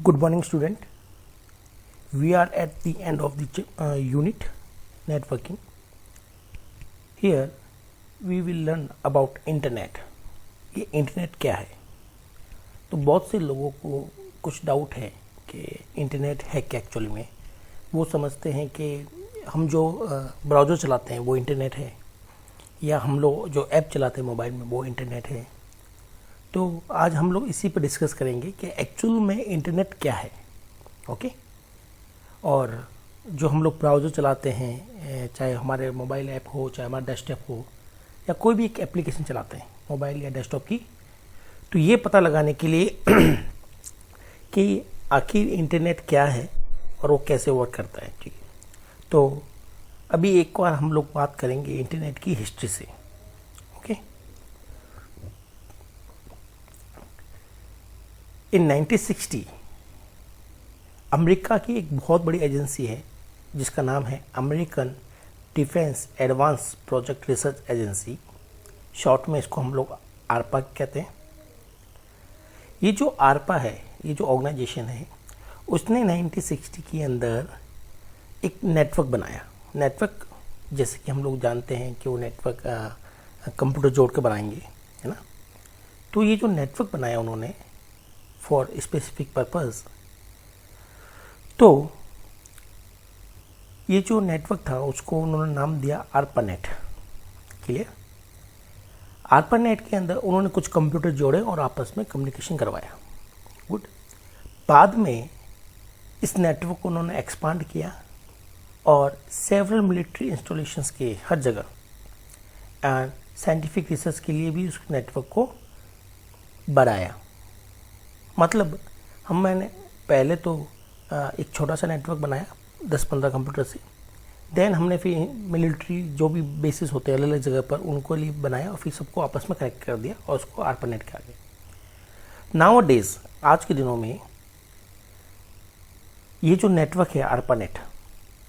Good morning, student. We are at the end of the unit networking. Here we will learn about internet. ये internet क्या है? तो बहुत से लोगों को कुछ डाउट है कि इंटरनेट है क्या एक्चुअली में. वो समझते हैं कि हम जो ब्राउज़र चलाते हैं वो इंटरनेट है, या हम लोग जो ऐप चलाते हैं मोबाइल में वो इंटरनेट है. तो आज हम लोग इसी पर डिस्कस करेंगे कि एक्चुअल में इंटरनेट क्या है. ओके. और जो हम लोग ब्राउज़र चलाते हैं, चाहे हमारे मोबाइल ऐप हो, चाहे हमारा डेस्कटॉप हो, या कोई भी एक एप्लीकेशन चलाते हैं मोबाइल या डेस्कटॉप की, तो ये पता लगाने के लिए कि आखिर इंटरनेट क्या है और वो कैसे वर्क करता है. ठीक है. तो अभी एक बार हम लोग बात करेंगे इंटरनेट की हिस्ट्री से. ओके. इन 1960 अमेरिका की एक बहुत बड़ी एजेंसी है जिसका नाम है American defence advance project research agency. Short में इसको हम लोग आरपा कहते हैं. ये जो आरपा है, ये जो ऑर्गेनाइजेशन है, उसने 1960 के अंदर एक नेटवर्क बनाया. नेटवर्क जैसे कि हम लोग जानते हैं कि वो नेटवर्क कंप्यूटर जोड़ के बनाएंगे, है ना. तो ये जो नेटवर्क बनाया उन्होंने फॉर स्पेसिफिक पर्पस, तो ये जो नेटवर्क था उसको उन्होंने नाम दिया आरपानेट. क्लियर. आरपानेट के अंदर उन्होंने कुछ कंप्यूटर जोड़े और आपस में कम्युनिकेशन करवाया. गुड. बाद में इस नेटवर्क को उन्होंने एक्सपांड किया और सेवरल मिलिट्री इंस्टॉलेशंस के हर जगह एंड साइंटिफिक रिसर्च के लिए भी उस नेटवर्क को बढ़ाया. मतलब मैंने पहले तो एक छोटा सा नेटवर्क बनाया 10-15 कंप्यूटर से. देन हमने फिर मिलिट्री जो भी बेसिस होते हैं अलग अलग जगह पर उनको लिए बनाया और फिर सबको आपस में कनेक्ट कर दिया और उसको आरपानेट कहा गया. नाउ डेज, आज के दिनों में ये जो नेटवर्क है आरपानेट,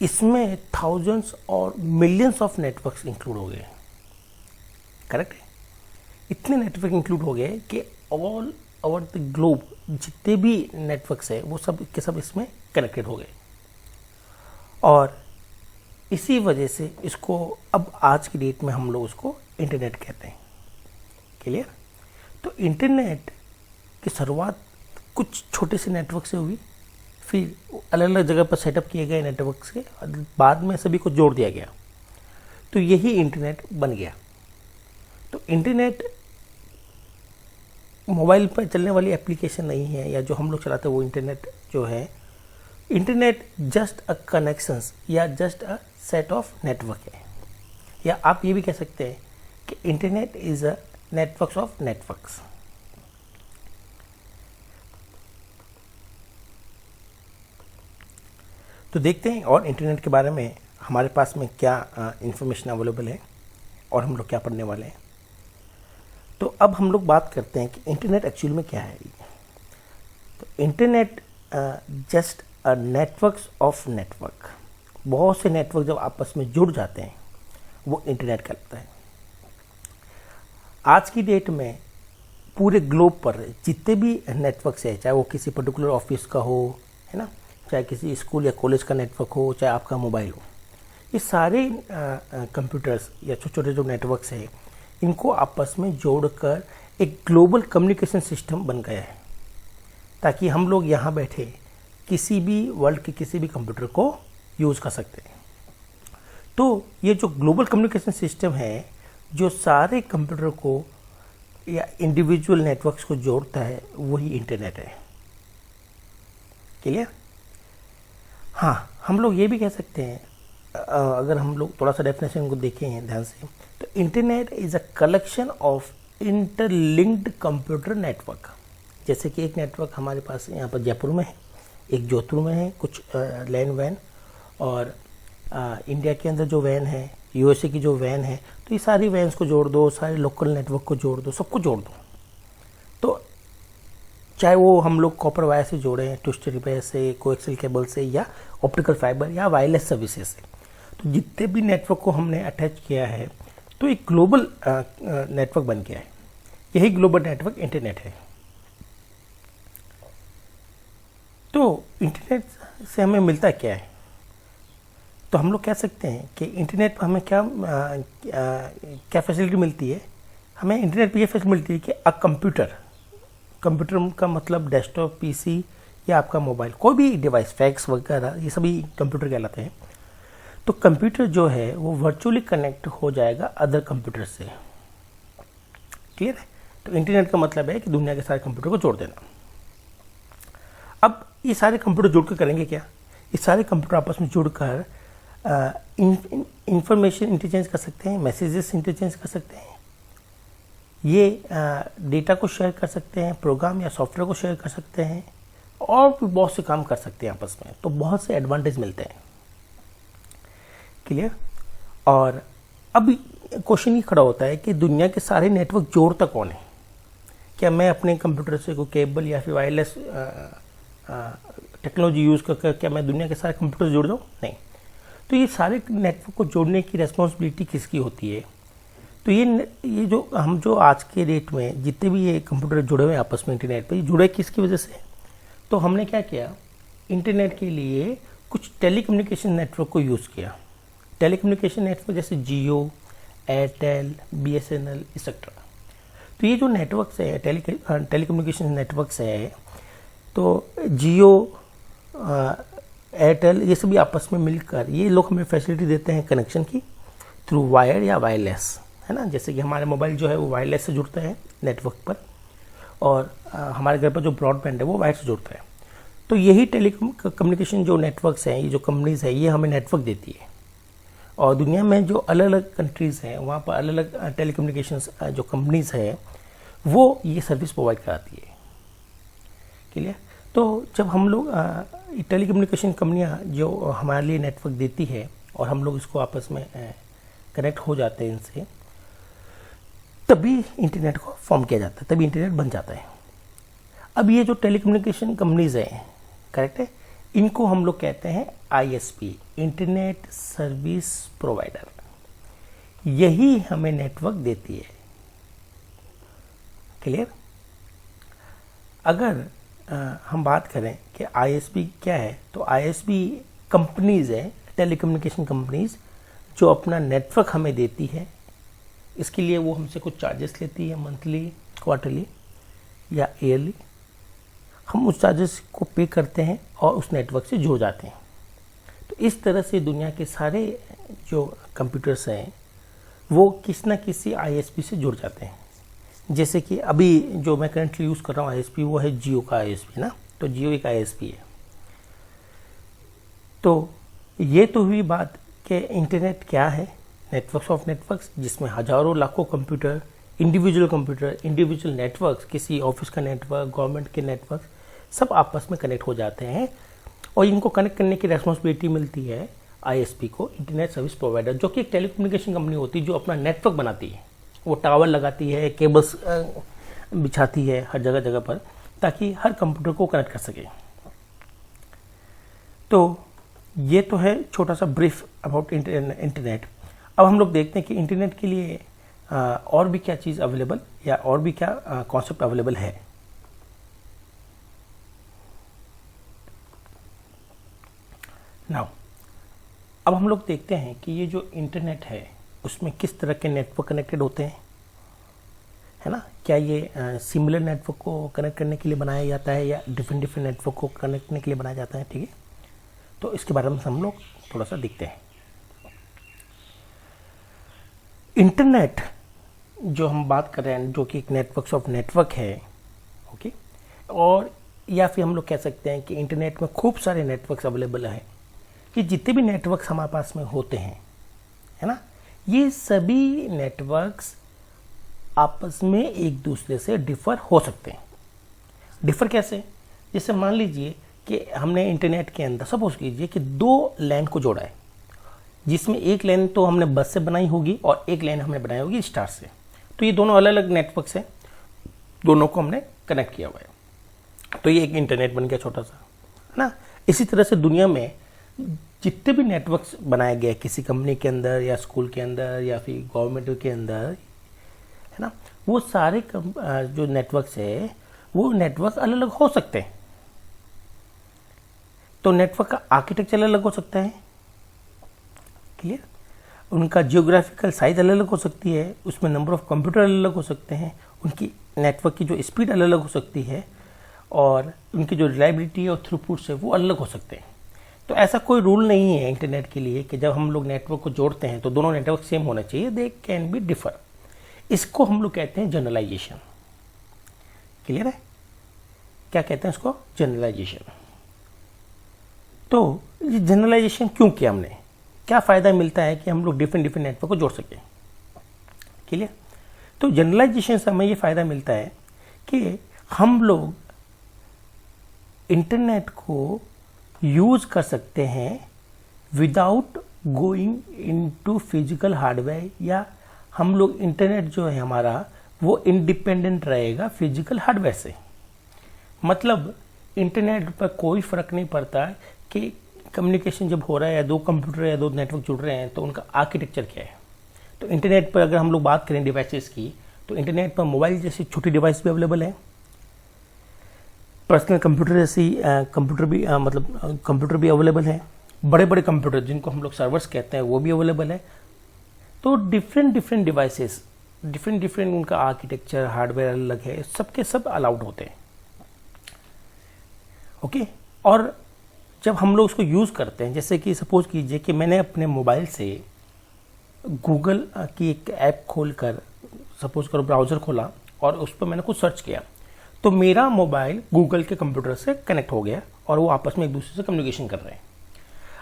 इसमें थाउजेंड्स और मिलियंस ऑफ नेटवर्क्स इंक्लूड हो गए. करेक्ट है. इतने नेटवर्क इंक्लूड हो गए कि ऑल ओवर द ग्लोब जितने भी नेटवर्क्स है वो सब के सब इसमें कनेक्टेड हो गए. और इसी वजह से इसको अब आज की डेट में हम लोग उसको इंटरनेट कहते हैं. क्लियर. तो इंटरनेट की शुरुआत कुछ छोटे से नेटवर्क से हुई, फिर अलग अलग जगह पर सेटअप किए गए नेटवर्क के बाद में सभी को जोड़ दिया गया, तो यही इंटरनेट बन गया. तो इंटरनेट मोबाइल पर चलने वाली एप्लीकेशन नहीं है, या जो हम लोग चलाते हैं वो इंटरनेट जो है, इंटरनेट जस्ट अ कनेक्शंस या just a set of network है. या आप ये भी कह सकते हैं कि internet is a networks of networks. तो देखते हैं और इंटरनेट के बारे में हमारे पास में क्या इंफॉर्मेशन अवेलेबल है और हम लोग क्या पढ़ने वाले हैं. तो अब हम लोग बात करते हैं कि इंटरनेट एक्चुअल में क्या है. तो internet just a networks of network. बहुत से नेटवर्क जब आपस में जुड़ जाते हैं वो इंटरनेट कहलाता है. आज की डेट में पूरे ग्लोब पर जितने भी नेटवर्क्स है, चाहे वो किसी पर्टिकुलर ऑफिस का हो, है ना, चाहे किसी स्कूल या कॉलेज का नेटवर्क हो, चाहे आपका मोबाइल हो, ये सारे कंप्यूटर्स या छोटे छोटे जो नेटवर्क्स है, इनको आपस में जोड़कर एक ग्लोबल कम्युनिकेशन सिस्टम बन गया है, ताकि हम लोग यहाँ बैठे किसी भी वर्ल्ड के किसी भी कंप्यूटर को यूज़ कर सकते हैं. तो ये जो ग्लोबल कम्युनिकेशन सिस्टम है, जो सारे कंप्यूटर को या इंडिविजुअल नेटवर्क्स को जोड़ता है, वही इंटरनेट है. क्लियर. हाँ, हम लोग ये भी कह सकते हैं, अगर हम लोग थोड़ा सा डेफिनेशन को देखें ध्यान से, तो internet is a collection of interlinked computer network. जैसे कि एक नेटवर्क हमारे पास यहाँ पर जयपुर में है, एक जोधपुर में है, कुछ लैंड वैन, और इंडिया के अंदर जो वैन है, यूएसए की जो वैन है, तो ये सारी वैन्स को जोड़ दो, सारे लोकल नेटवर्क को जोड़ दो, सबको जोड़ दो. तो चाहे वो हम लोग कॉपर वायर से जोड़ें, ट्विस्टेड रिपेयर से, कोएक्सियल केबल से, या ऑप्टिकल फाइबर या वायरलेस सर्विसेज से, तो जितने भी नेटवर्क को हमने अटैच किया है तो एक ग्लोबल नेटवर्क बन गया है. यही ग्लोबल नेटवर्क इंटरनेट है. तो इंटरनेट से हमें मिलता क्या है? तो हम लोग कह सकते हैं कि इंटरनेट पर हमें क्या फैसिलिटी मिलती है? हमें इंटरनेट पर ये फैसिलिटी मिलती है कि कंप्यूटर का मतलब डेस्कटॉप, पीसी या आपका मोबाइल, कोई भी डिवाइस, फैक्स वगैरह, ये सभी कंप्यूटर कहलाते हैं। तो कंप्यूटर जो है वो वर्चुअली कनेक्ट हो जाएगा अदर कंप्यूटर से। क्लियर है? तो इंटरनेट का मतलब है कि दुनिया के सारे कंप्यूटर को जोड़ देना। अब ये सारे कंप्यूटर जुड़कर करेंगे क्या? ये सारे कंप्यूटर आपस में जुड़कर इंफॉर्मेशन इंटरचेंज कर सकते हैं, मैसेजेस इंटरचेंज कर सकते हैं, ये डेटा को शेयर कर सकते हैं, प्रोग्राम या सॉफ्टवेयर को शेयर कर सकते हैं, और भी बहुत से काम कर सकते हैं आपस में। तो बहुत से एडवांटेज मिलते हैं। क्लियर? और अब क्वेश्चन ये खड़ा होता है कि दुनिया के सारे नेटवर्क जोड़ता कौन है? क्या मैं अपने कंप्यूटर से कोई केबल या फिर वायरलेस टेक्नोलॉजी यूज़ कर क्या मैं दुनिया के सारे कंप्यूटर से जोड़ दूँ? नहीं। तो ये सारे नेटवर्क को जोड़ने की रेस्पॉन्सिबिलिटी किसकी होती है? तो ये जो आज के डेट में जितने भी ये कंप्यूटर जुड़े हुए हैं आपस में इंटरनेट पर, ये जुड़े किसकी वजह से? तो हमने क्या किया, इंटरनेट के लिए कुछ टेलीकम्युनिकेशन नेटवर्क को यूज़ किया। टेलीकम्युनिकेशन नेटवर्क जैसे जियो, एयरटेल, BSNL एक्सेट्रा। तो ये जो नेटवर्क्स है, टेलीकम्युनिकेशन नेटवर्क्स है, तो जियो, एयरटेल, ये सभी आपस में मिलकर ये लोग हमें फैसिलिटी देते हैं कनेक्शन की थ्रू वायर या वायरलेस, है ना। जैसे कि हमारे मोबाइल जो है वो वायरलेस से जुड़ता है नेटवर्क पर, और हमारे घर पर जो ब्रॉडबैंड है वो वायर से जुड़ता है। तो यही टेलीकम्युनिकेशन जो नेटवर्क्स हैं, ये जो कंपनीज है, ये हमें नेटवर्क देती है। और दुनिया में जो अलग अलग कंट्रीज़ हैं, वहाँ पर अलग अलग टेलीकम्युनिकेशन जो कंपनीज है वो ये सर्विस प्रोवाइड कराती है। क्लियर? तो जब हम लोग टेलीकम्युनिकेशन कंपनियाँ जो हमारे लिए नेटवर्क देती है और हम लोग इसको आपस में कनेक्ट हो जाते हैं इनसे, तभी इंटरनेट को फॉर्म किया जाता है, तभी इंटरनेट बन जाता है। अब ये जो टेलीकम्युनिकेशन कंपनीज हैं, करेक्ट है, इनको हम लोग कहते हैं ISP, इंटरनेट सर्विस प्रोवाइडर। यही हमें नेटवर्क देती है। क्लियर? अगर हम बात करें कि ISP क्या है, तो ISP कंपनीज है, टेलीकम्युनिकेशन कंपनीज, जो अपना नेटवर्क हमें देती है। इसके लिए वो हमसे कुछ चार्जेस लेती है, मंथली, क्वार्टरली या ईयरली। हम उस चार्जेस को पे करते हैं और उस नेटवर्क से जुड़ जाते हैं। तो इस तरह से दुनिया के सारे जो कंप्यूटर्स हैं वो किसी न किसी ISP से जुड़ जाते हैं। जैसे कि अभी जो मैं करंटली यूज़ कर रहा हूँ ISP, वो है जियो का ISP ना। तो जियो एक ISP है। तो ये तो हुई बात कि इंटरनेट क्या है, नेटवर्क्स ऑफ नेटवर्क्स, जिसमें हजारों लाखों कंप्यूटर, इंडिविजुअल नेटवर्क्स, किसी ऑफिस का नेटवर्क, गवर्नमेंट के नेटवर्क, सब आपस में कनेक्ट हो जाते हैं। और इनको कनेक्ट करने की रेस्पॉन्सिबिलिटी मिलती है ISP को, इंटरनेट सर्विस प्रोवाइडर, जो कि एक टेलीकम्युनिकेशन कंपनी होती है जो अपना नेटवर्क बनाती है। वो टावर लगाती है, केबल्स बिछाती है हर जगह जगह पर, ताकि हर कंप्यूटर को कनेक्ट कर सके। तो ये तो है छोटा सा ब्रीफ अबाउट इंटरनेट। अब हम लोग देखते हैं कि इंटरनेट के लिए और भी क्या चीज़ अवेलेबल, या और भी क्या कॉन्सेप्ट अवेलेबल है। नाउ अब हम लोग देखते हैं कि ये जो इंटरनेट है उसमें किस तरह के नेटवर्क कनेक्टेड होते हैं, है ना। क्या ये सिमिलर नेटवर्क को कनेक्ट करने के लिए बनाया जाता है या डिफरेंट नेटवर्क को कनेक्ट करने के लिए बनाया जाता है? ठीक है, तो इसके बारे में हम लोग थोड़ा सा देखते हैं। इंटरनेट जो हम बात कर रहे हैं, जो कि एक नेटवर्क ऑफ नेटवर्क है, ओके, और या फिर हम लोग कह सकते हैं कि इंटरनेट में खूब सारे नेटवर्क्स अवेलेबल हैं। कि जितने भी नेटवर्क्स हमारे पास में होते हैं, है ना, ये सभी नेटवर्क्स आपस में एक दूसरे से डिफर हो सकते हैं। डिफर कैसे? जैसे मान लीजिए कि हमने इंटरनेट के अंदर सपोज कीजिए कि 2 लाइन को जोड़ा है, जिसमें एक लाइन तो हमने बस से बनाई होगी और एक लाइन हमने बनाई होगी स्टार से। तो ये दोनों अलग अलग नेटवर्क्स हैं, दोनों को हमने कनेक्ट किया हुआ है। तो ये एक इंटरनेट बन गया छोटा सा, है ना। इसी तरह से दुनिया में जितने भी नेटवर्क्स बनाए गए किसी कंपनी के अंदर या स्कूल के अंदर या फिर गवर्नमेंट के अंदर, है ना, वो सारे जो नेटवर्क्स है वो नेटवर्क अलग अलग हो सकते हैं, तो नेटवर्क का आर्किटेक्चर अलग हो सकता है, क्लियर, उनका जियोग्राफिकल साइज अलग अलग हो सकती है, उसमें नंबर ऑफ कंप्यूटर अलग अलग हो सकते हैं, उनकी नेटवर्क की जो स्पीड अलग अलग हो सकती है, और उनकी जो रिलायबिलिटी और थ्रूपुट है वो अलग हो सकते हैं। तो ऐसा कोई रूल नहीं है इंटरनेट के लिए कि जब हम लोग नेटवर्क को जोड़ते हैं तो दोनों नेटवर्क सेम होना चाहिए, दे कैन बी डिफर। इसको हम लोग कहते हैं जनरलाइजेशन, क्लियर है, क्या कहते हैं इसको, जनरलाइजेशन। तो ये जनरलाइजेशन क्यों किया हमने, क्या फ़ायदा मिलता है कि हम लोग डिफरेंट डिफरेंट नेटवर्क को जोड़ सकें, क्लियर। तो जनरलाइजेशन से हमें ये फ़ायदा मिलता है कि हम लोग इंटरनेट को यूज़ कर सकते हैं without going into physical hardware, या हम लोग इंटरनेट जो है हमारा वो इंडिपेंडेंट रहेगा फिजिकल हार्डवेयर से। मतलब इंटरनेट पर कोई फ़र्क नहीं पड़ता कि कम्युनिकेशन जब हो रहा है या दो कंप्यूटर या दो नेटवर्क जुड़ रहे हैं तो उनका आर्किटेक्चर क्या है। तो इंटरनेट पर अगर हम लोग बात करें डिवाइसेस की, तो इंटरनेट पर मोबाइल जैसी छोटी डिवाइस भी अवेलेबल है, पर्सनल कंप्यूटर जैसी कंप्यूटर भी अवेलेबल है, बड़े बड़े कंप्यूटर जिनको हम लोग सर्वर्स कहते हैं वो भी अवेलेबल है। तो different different devices, different different उनका आर्किटेक्चर हार्डवेयर अलग है, सबके सब अलाउड होते हैं, ओके। और जब हम लोग उसको यूज़ करते हैं, जैसे कि सपोज कीजिए कि मैंने अपने मोबाइल से गूगल की एक ऐप खोलकर, सपोज करो ब्राउज़र खोला और उस पर मैंने कुछ सर्च किया, तो मेरा मोबाइल गूगल के कंप्यूटर से कनेक्ट हो गया और वो आपस में एक दूसरे से कम्युनिकेशन कर रहे हैं।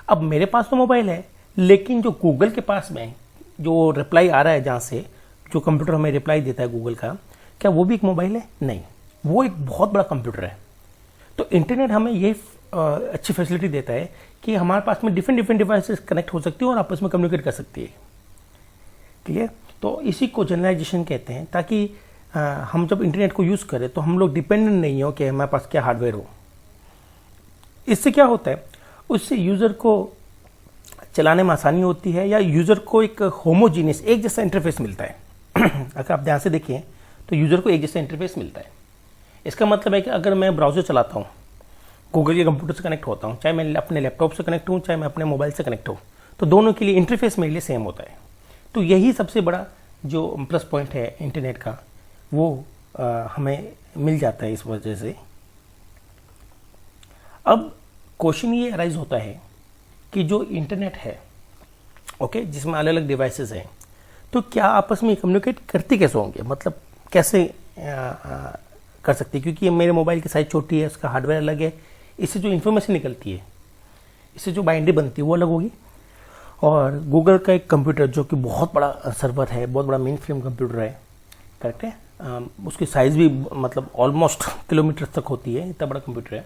अब मेरे पास तो मोबाइल है, लेकिन जो गूगल के पास में जो रिप्लाई आ रहा है, जहाँ से जो कंप्यूटर हमें रिप्लाई देता है गूगल का, क्या वो भी एक मोबाइल है? नहीं, वो एक बहुत बड़ा कंप्यूटर है। तो इंटरनेट हमें ये अच्छी फैसिलिटी देता है कि हमारे पास में डिफरेंट डिफरेंट डिवाइसेस कनेक्ट हो सकती है और आपस में कम्युनिकेट कर सकती है, क्लियर। तो इसी को जनरलाइजेशन कहते हैं, ताकि हम जब इंटरनेट को यूज़ करें तो हम लोग डिपेंडेंट नहीं हो कि हमारे पास क्या हार्डवेयर हो। इससे क्या होता है, उससे यूज़र को चलाने में आसानी होती है, या यूज़र को एक होमोजीनियस एक जैसा इंटरफेस मिलता है। अगर आप ध्यान से देखें तो यूज़र को एक जैसा इंटरफेस मिलता है। इसका मतलब है कि अगर मैं ब्राउज़र चलाता हूँ, गूगल के कंप्यूटर से कनेक्ट होता हूँ, चाहे मैं अपने लैपटॉप से कनेक्ट हूँ, चाहे मैं अपने मोबाइल से कनेक्ट हूँ, तो दोनों के लिए इंटरफेस मेरे लिए सेम होता है। तो यही सबसे बड़ा जो प्लस पॉइंट है इंटरनेट का, वो हमें मिल जाता है इस वजह से। अब क्वेश्चन ये अराइज होता है कि जो इंटरनेट है, ओके, जिसमें अलग अलग डिवाइसेस हैं, तो क्या आपस में कम्युनिकेट करती कैसे होंगे, मतलब कैसे कर सकती, क्योंकि मेरे मोबाइल की साइज़ छोटी है, उसका हार्डवेयर अलग है, इससे जो इन्फॉर्मेशन निकलती है, इससे जो बाइंड्री बनती है वो अलग होगी। और गूगल का एक कंप्यूटर जो कि बहुत बड़ा सर्वर है, बहुत बड़ा मेन फ्रेम कंप्यूटर है, करेक्ट है, उसकी साइज़ भी मतलब ऑलमोस्ट किलोमीटर तक होती है, इतना बड़ा कंप्यूटर है।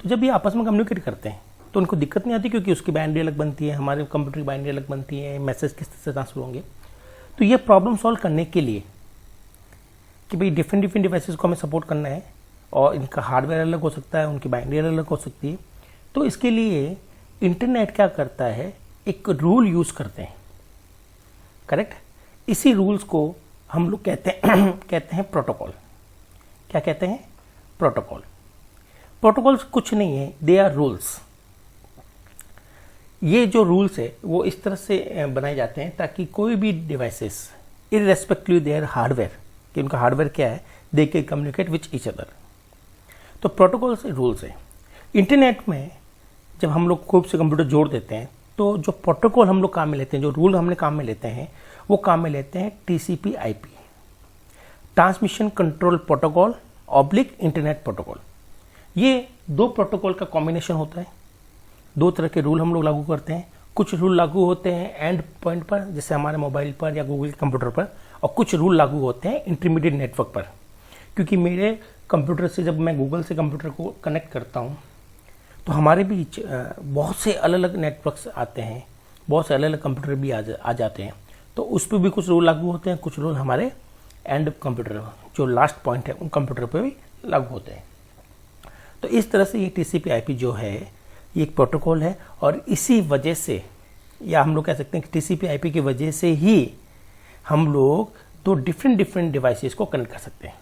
तो जब ये आपस में कम्युनिकेट करते हैं तो उनको दिक्कत नहीं आती, क्योंकि उसकी बाइंड्री अलग बनती है, हमारे कंप्यूटर की बाइंड्री अलग बनती है, मैसेज किस तरह से ट्रांसफर होंगे। तो ये प्रॉब्लम सॉल्व करने के लिए कि भाई डिफरेंट डिफरेंट डिवाइसेस को हमें सपोर्ट करना है और इनका हार्डवेयर अलग हो सकता है, उनकी बाइंड्री अलग अलग हो सकती है, तो इसके लिए इंटरनेट क्या करता है, एक रूल यूज़ करते हैं, करेक्ट। इसी रूल्स को हम लोग कहते हैं प्रोटोकॉल। क्या कहते हैं? प्रोटोकॉल। प्रोटोकॉल्स कुछ नहीं है, दे आर रूल्स। ये जो रूल्स है वो इस तरह से बनाए जाते हैं ताकि कोई भी डिवाइसेस इररेस्पेक्टिव देयर हार्डवेयर, कि उनका हार्डवेयर क्या है, they can communicate which each other. तो प्रोटोकॉल से रूल्स है। इंटरनेट में जब हम लोग खूब से कंप्यूटर जोड़ देते हैं तो जो प्रोटोकॉल हम लोग काम में लेते हैं, जो रूल हमने काम में लेते हैं, वो काम में लेते हैं TCP/IP, transmission control protocol oblique internet protocol. ये दो प्रोटोकॉल का कॉम्बिनेशन होता है। दो तरह के रूल हम लोग लागू करते हैं। कुछ रूल लागू होते हैं एंड पॉइंट पर, जैसे हमारे मोबाइल पर या गूगल कंप्यूटर पर, और कुछ रूल लागू होते हैं इंटरमीडिएट नेटवर्क पर। क्योंकि मेरे कंप्यूटर से जब मैं गूगल से कंप्यूटर को कनेक्ट करता हूँ तो हमारे बीच बहुत से अलग अलग नेटवर्क्स आते हैं, बहुत से अलग अलग कंप्यूटर भी आ जाते हैं, तो उस पर भी कुछ रूल लागू होते हैं, कुछ रूल हमारे एंड कंप्यूटर जो लास्ट पॉइंट है उन कंप्यूटर पर भी लागू होते हैं। तो इस तरह से ये TCP/IP जो है ये एक प्रोटोकॉल है, और इसी वजह से, या हम लोग कह सकते हैं कि TCP/IP की वजह से ही हम लोग दो डिफरेंट डिफरेंट डिवाइसेस को कनेक्ट कर सकते हैं,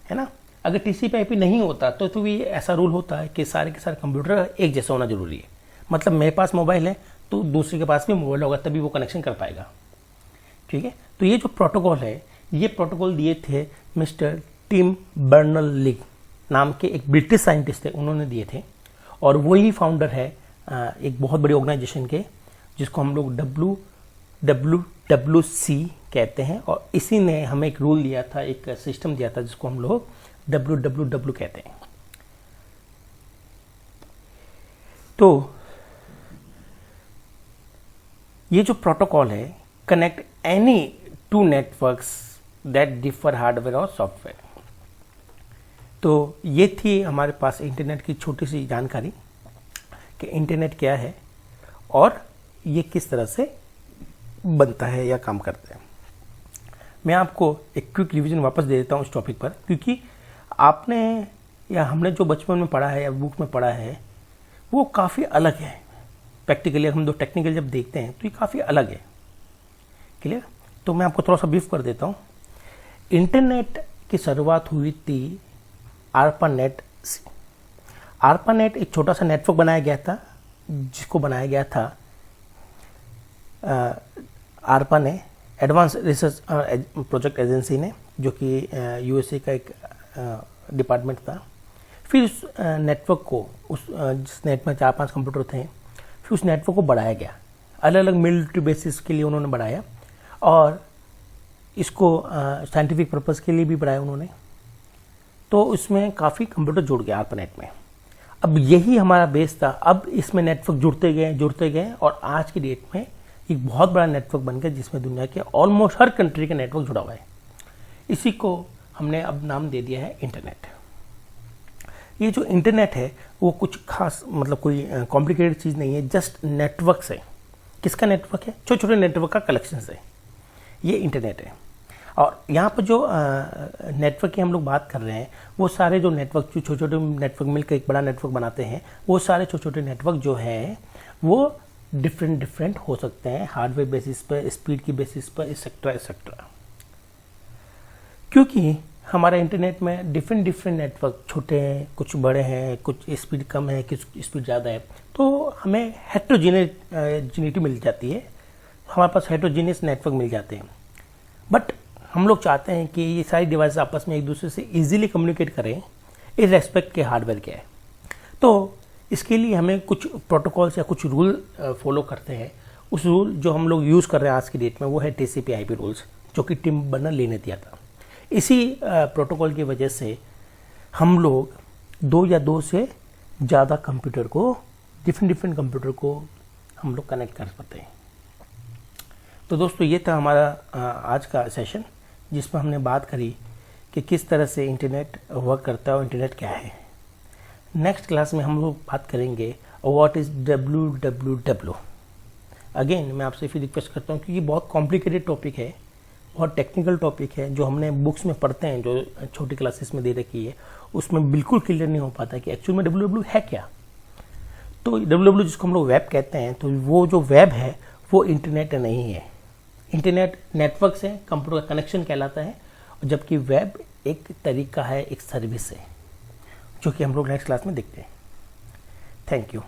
है ना। अगर TCP/IP नहीं होता तो भी ऐसा रूल होता है कि सारे के सारे कंप्यूटर एक जैसा होना जरूरी है। मतलब मेरे पास मोबाइल है तो दूसरे के पास भी मोबाइल होगा तभी वो कनेक्शन कर पाएगा। ठीक है, तो ये जो प्रोटोकॉल है, ये प्रोटोकॉल दिए थे मिस्टर टिम बर्नर्स-ली नाम के एक ब्रिटिश साइंटिस्ट थे, उन्होंने दिए थे। और वही फाउंडर है एक बहुत बड़ी ऑर्गेनाइजेशन के, जिसको हम लोग WWWC कहते हैं। और इसी ने हमें एक रूल दिया था, एक सिस्टम दिया था, जिसको हम लोग WWW कहते हैं। तो ये जो प्रोटोकॉल है, connect any two networks that differ hardware और सॉफ्टवेयर। तो ये थी हमारे पास इंटरनेट की छोटी सी जानकारी कि इंटरनेट क्या है और ये किस तरह से बनता है या काम करता है। मैं आपको एक क्विक रिवीजन वापस दे देता हूँ इस टॉपिक पर, क्योंकि आपने या हमने जो बचपन में पढ़ा है या बुक में पढ़ा है वो काफ़ी अलग है। प्रैक्टिकली हम दो टेक्निकल जब देखते हैं तो ये काफ़ी अलग है। क्लियर? तो मैं आपको थोड़ा सा ब्रीफ कर देता हूँ। इंटरनेट की शुरुआत हुई थी ARPANET से। ARPANET एक छोटा सा नेटवर्क बनाया गया था, जिसको बनाया गया था ARPA ने, एडवांस रिसर्च प्रोजेक्ट एजेंसी ने, जो कि USA का एक डिपार्टमेंट था। फिर उस नेटवर्क को, जिस नेट में 4-5 कंप्यूटर थे, फिर उस नेटवर्क को बढ़ाया गया। अलग अलग मिलिट्री बेसिस के लिए उन्होंने बढ़ाया और इसको साइंटिफिक पर्पस के लिए भी बढ़ाया उन्होंने। तो उसमें काफ़ी कंप्यूटर जुड़ गया ARPANET में। अब यही हमारा बेस था। अब इसमें नेटवर्क जुड़ते गए और आज की डेट में एक बहुत बड़ा नेटवर्क बन गया, जिसमें दुनिया के ऑलमोस्ट हर कंट्री का नेटवर्क जुड़ा हुआ है। इसी को हमने अब नाम दे दिया है इंटरनेट। ये जो इंटरनेट है वो कुछ खास, मतलब कोई कॉम्प्लिकेटेड चीज़ नहीं है, जस्ट नेटवर्क से। किसका नेटवर्क है? छोटे छोटे नेटवर्क का कलेक्शन से ये इंटरनेट है। और यहाँ पर जो नेटवर्क की हम लोग बात कर रहे हैं, वो सारे जो नेटवर्क, जो छोटे छोटे नेटवर्क मिलकर एक बड़ा नेटवर्क बनाते हैं, वो सारे छोटे छोटे नेटवर्क जो हैं वो डिफरेंट हो सकते हैं, हार्डवेयर बेसिस पर, स्पीड की बेसिस पर, एक्सेट्रा। क्योंकि हमारा इंटरनेट में डिफरेंट नेटवर्क, छोटे हैं, कुछ बड़े हैं, कुछ स्पीड कम है, कुछ स्पीड ज़्यादा है, तो हमें हेट्रोजीनिटी मिल जाती है। हमारे पास हेट्रोजीनियस नेटवर्क मिल जाते हैं। बट हम लोग चाहते हैं कि ये सारी डिवाइस आपस में एक दूसरे से इजीली कम्युनिकेट करें, इर्रेस्पेक्ट के हार्डवेयर के है। तो इसके लिए हमें कुछ प्रोटोकॉल्स या कुछ रूल फॉलो करते हैं। उस रूल जो हम लोग यूज़ कर रहे हैं आज की डेट में, वो है TCP/IP रूल्स, जो कि टिम बर्नर्स-ली ने दिया था। इसी प्रोटोकॉल की वजह से हम लोग 2 या 2 से ज़्यादा कंप्यूटर को, डिफरेंट कंप्यूटर को हम लोग कनेक्ट कर पाते हैं। तो दोस्तों, ये था हमारा आज का सेशन, जिसमें हमने बात करी कि किस तरह से इंटरनेट वर्क करता है और इंटरनेट क्या है। नेक्स्ट क्लास में हम लोग बात करेंगे व्हाट इज़ WWW। अगेन मैं आपसे फिर रिक्वेस्ट करता हूँ, क्योंकि बहुत कॉम्प्लिकेटेड टॉपिक है, बहुत टेक्निकल टॉपिक है, जो हमने बुक्स में पढ़ते हैं, जो छोटी क्लासेस में दे रखी है, उसमें बिल्कुल क्लियर नहीं हो पाता कि एक्चुअल में WWW है क्या। तो WWW जिसको हम लोग वेब कहते हैं, तो वो जो वेब है वो इंटरनेट नहीं है। इंटरनेट नेटवर्क से कंप्यूटर का कनेक्शन कहलाता है, जबकि वेब एक तरीका है, एक सर्विस है, जो कि हम लोग नेक्स्ट क्लास में देखते हैं। Thank you.